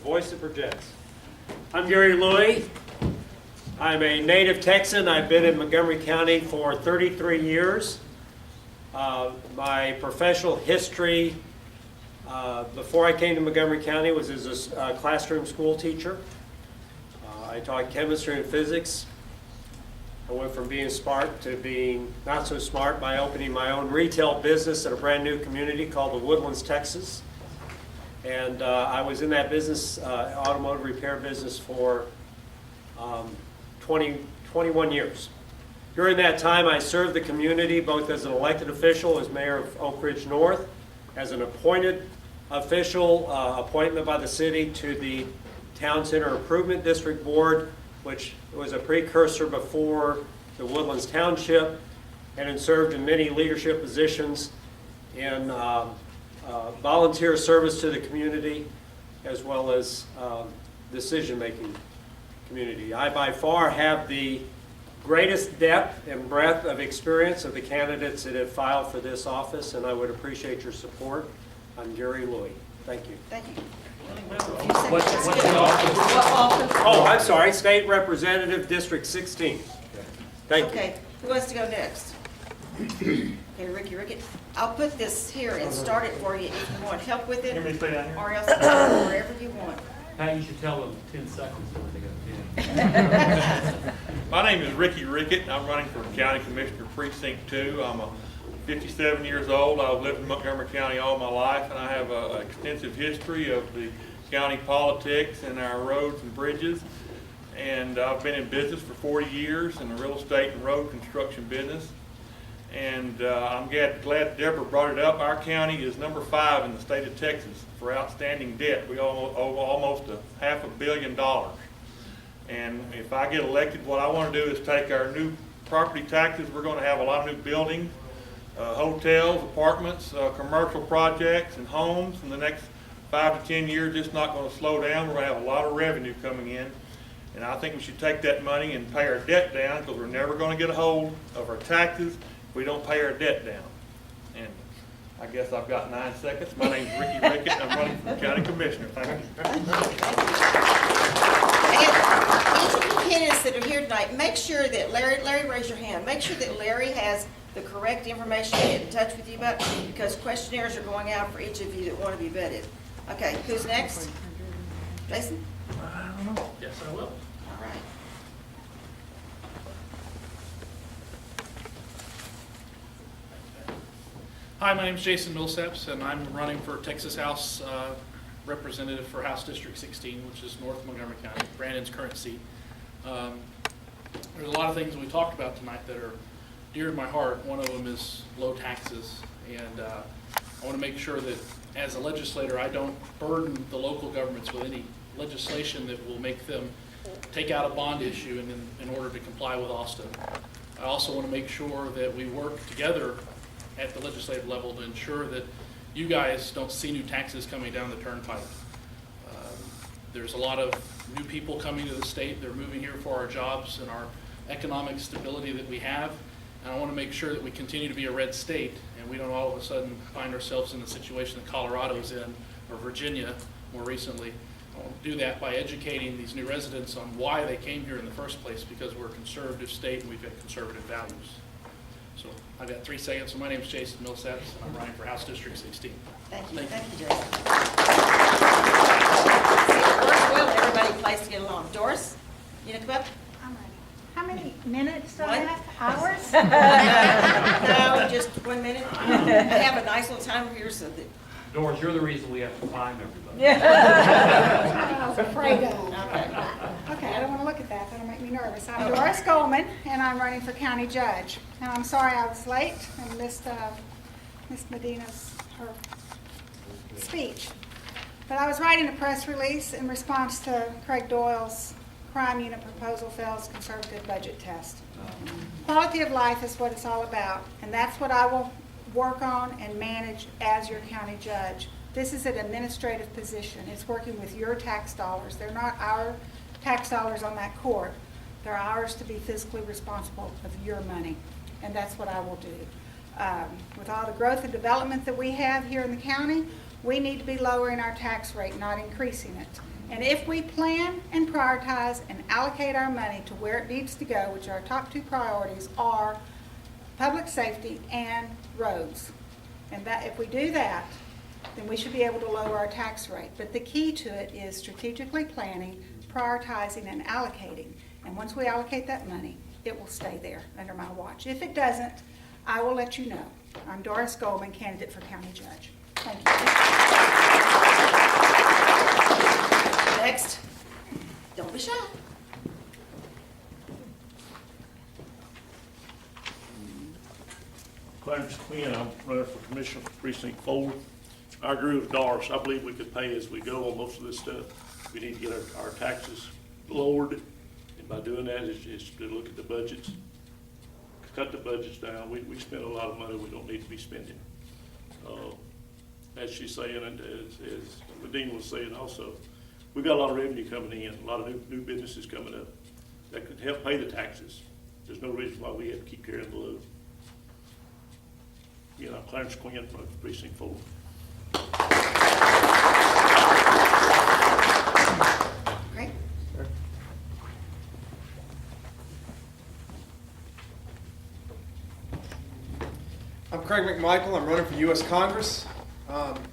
voice that projects. I'm Gary Louie. I'm a native Texan. I've been in Montgomery County for 33 years. My professional history before I came to Montgomery County was as a classroom school teacher. I taught chemistry and physics. I went from being smart to being not so smart by opening my own retail business in a brand new community called the Woodlands, Texas. And I was in that business, automotive repair business, for 21 years. During that time, I served the community both as an elected official, as mayor of Oak Ridge North, as an appointed official, appointment by the city to the Town Center Improvement District Board, which was a precursor before the Woodlands Township, and then served in many leadership positions in volunteer service to the community, as well as decision-making community. I by far have the greatest depth and breadth of experience of the candidates that have filed for this office, and I would appreciate your support. I'm Gary Louie. Thank you. Thank you. What's the office? Oh, I'm sorry, State Representative, District 16. Thank you. Okay, who wants to go next? Okay, Ricky. I'll put this here and start it for you if you want help with it, You want me to stay down here? or else wherever you want. Pat, you should tell them 10 seconds before they go 10. My name is Ricky Rickett. I'm running for County Commissioner Precinct 2. I'm 57 years old. I've lived in Montgomery County all my life, and I have an extensive history of the county politics and our roads and bridges. And I've been in business for 40 years in the real estate and road construction business. And I'm glad Deborah brought it up. Our county is number 5 in the state of Texas for outstanding debt. We owe almost $500 million. And if I get elected, what I want to do is take our new property taxes. We're going to have a lot of new buildings, hotels, apartments, commercial projects, and homes in the next 5 to 10 years. It's not going to slow down. We're going to have a lot of revenue coming in. And I think we should take that money and pay our debt down, because we're never going to get a hold of our taxes if we don't pay our debt down. And I guess I've got 9 seconds. My name's Ricky Rickett. I'm running for County Commissioner. Thank you. And each of the candidates that are here tonight, make sure that Larry, raise your hand. Make sure that Larry has the correct information to get in touch with you about, because questionnaires are going out for each of you that want to be vetted. Okay, who's next? Jason? I don't know. Yes, I will. All right. Hi, my name is Jason Millsaps, and I'm running for Texas House Representative for House District 16, which is North Montgomery County, Brandon's current seat. There's a lot of things we talked about tonight that are dear to my heart. One of them is low taxes, and I want to make sure that as a legislator I don't burden the local governments with any legislation that will make them take out a bond issue in order to comply with Austin. I also want to make sure that we work together at the legislative level to ensure that you guys don't see new taxes coming down the turnpike. There's a lot of new people coming to the state. They're moving here for our jobs and our economic stability that we have. And I want to make sure that we continue to be a red state and we don't all of a sudden find ourselves in the situation that Colorado's in, or Virginia more recently. I want to do that by educating these new residents on why they came here in the first place, because we're a conservative state and we've got conservative values. So I've got 3 seconds. So my name is Jason Millsaps, and I'm running for House District 16. Thank you. Thank Thank you, Jason. It works well. Everybody plays to get along. Doris, you know, come up. I'm ready. How many minutes do I What? have? Hours? No, just 1 minute. I have a nice little timer here so that. Doris, you're the reason we have to find everybody. I was afraid of. Okay. Okay, I don't want to look at that. That'll make me nervous. I'm Doris Goldman, and I'm running for county judge. And I'm sorry I was late and missed Miss Medina's her speech. But I was writing a press release in response to Craig Doyle's crime unit proposal fails conservative budget test. Quality of life is what it's all about, and that's what I will work on and manage as your county judge. This is an administrative position. It's working with your tax dollars. They're not our tax dollars on that court. They're ours to be fiscally responsible of your money, and that's what I will do. With all the growth and development that we have here in the county, we need to be lowering our tax rate, not increasing it. And if we plan and prioritize and allocate our money to where it needs to go, which our top two priorities are public safety and roads, and that if we do that, then we should be able to lower our tax rate. But the key to it is strategically planning, prioritizing, and allocating. And once we allocate that money, it will stay there under my watch. If it doesn't, I will let you know. I'm Doris Goldman, candidate for county judge. Thank you. Next, don't be shy. Clarence Quinn, I'm running for Commissioner for Precinct 4. I agree with Doris. I believe we could pay as we go on most of this stuff. We need to get our taxes lowered, and by doing that is to look at the budgets, cut the budgets down. We spend a lot of money we don't need to be spending. As she's saying, and as Medina was saying also, we've got a lot of revenue coming in, a lot of new businesses coming up that could help pay the taxes. There's no reason why we have to keep carrying the load. You know, Clarence Quinn from Precinct 4. Great. I'm Craig McMichael. I'm running for U.S. Congress.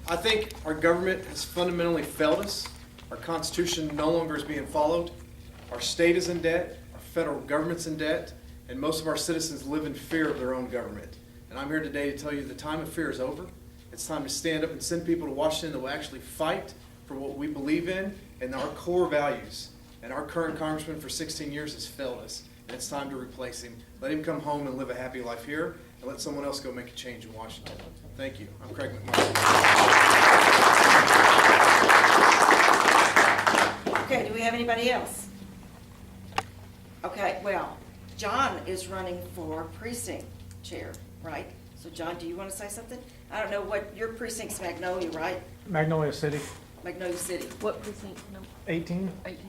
I think our government has fundamentally failed us. Our Constitution no longer is being followed. Our state is in debt. Our federal government's in debt. And most of our citizens live in fear of their own government. And I'm here today to tell you the time of fear is over. It's time to stand up and send people to Washington that will actually fight for what we believe in and our core values. And our current congressman for 16 years has failed us. And it's time to replace him. Let him come home and live a happy life here, and let someone else go make a change in Washington. Thank you. I'm Craig McMichael. Okay, do we have anybody else? Okay, well, John is running for precinct chair, right? So John, do you want to say something? I don't know what, your precinct's Magnolia, right? Magnolia City, Magnolia City. What precinct? No, 18. 18?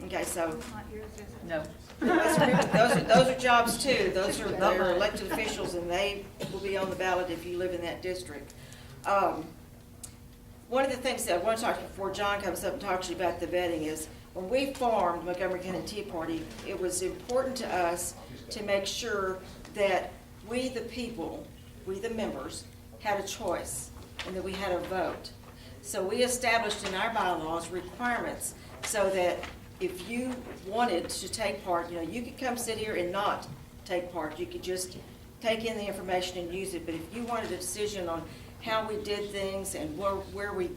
Okay, so It's not yours, is it? No. those are jobs too. Those are, they're elected officials and they will be on the ballot if you live in that district. One of the things that I want to talk before John comes up and talks to you about the vetting is when we formed Montgomery County Tea Party, it was important to us to make sure that we, the people, we, the members, had a choice and that we had a vote. So we established in our bylaws requirements so that if you wanted to take part, you could come sit here and not take part. You could just take in the information and use it. But if you wanted a decision on how we did things and where we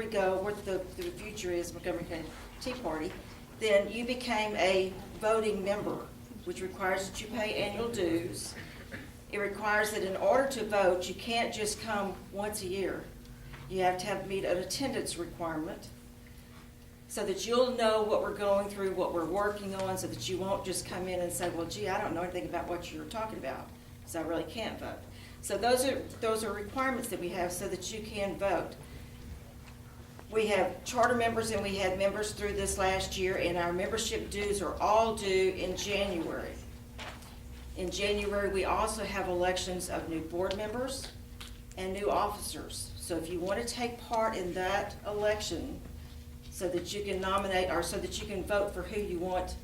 go, what the future is, Montgomery County Tea Party, then you became a voting member, which requires that you pay annual dues. It requires that in order to vote, you can't just come once a year. You have to meet an attendance requirement so that you'll know what we're going through, what we're working on, so that you won't just come in and say, well, gee, I don't know anything about what you're talking about, so I really can't vote. So those are requirements that we have so that you can vote. We have charter members and we had members through this last year, and our membership dues are all due in January. In January, we also have elections of new board members and new officers. So if you want to take part in that election so that you can nominate or so that you can vote for who you want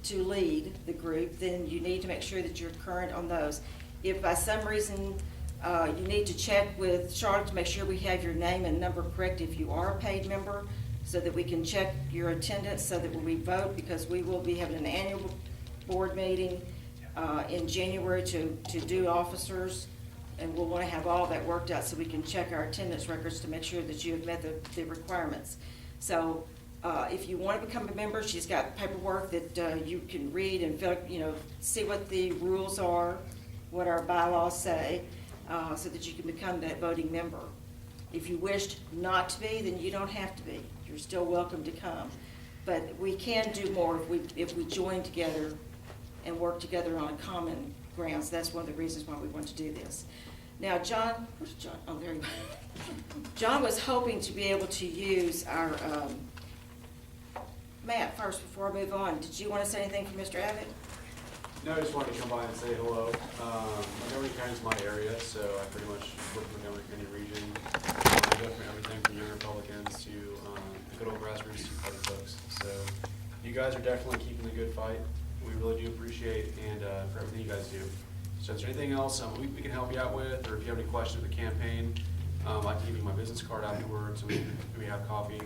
to lead the group, then you need to make sure that you're current on those. If by some reason you need to check with Charlotte to make sure we have your name and number correct if you are a paid member, so that we can check your attendance so that when we vote, because we will be having an annual board meeting in January to do officers, and we'll want to have all that worked out so we can check our attendance records to make sure that you have met the requirements. So if you want to become a member, she's got paperwork that you can read and see what the rules are, what our bylaws say, so that you can become that voting member. If you wished not to be, then you don't have to be. You're still welcome to come. But we can do more if we join together and work together on common grounds. That's one of the reasons why we want to do this. Now, John, where's John? Oh, there he is. John was hoping to be able to use our, Matt, first, before I move on, did you want to say anything for Mr. Abbott? No, I just wanted to come by and say hello. Montgomery County is my area, so I pretty much work in the Montgomery County region. I go from everything from young Republicans to good old grassroots Tea Party folks. So you guys are definitely keeping the good fight. We really do appreciate and for everything you guys do. So is there anything else we can help you out with, or if you have any questions with the campaign, I can give you my business card afterwards, and we have coffee.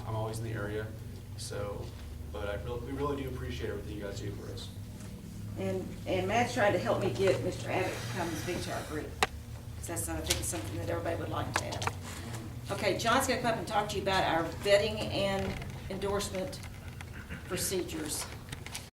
I'm always in the area, so, but we really do appreciate everything you guys do for us. And Matt's trying to help me get Mr. Abbott to come and speak to our group. Because that's, I think, is something that everybody would like to have. Okay, John's gonna come up and talk to you about our vetting and endorsement procedures.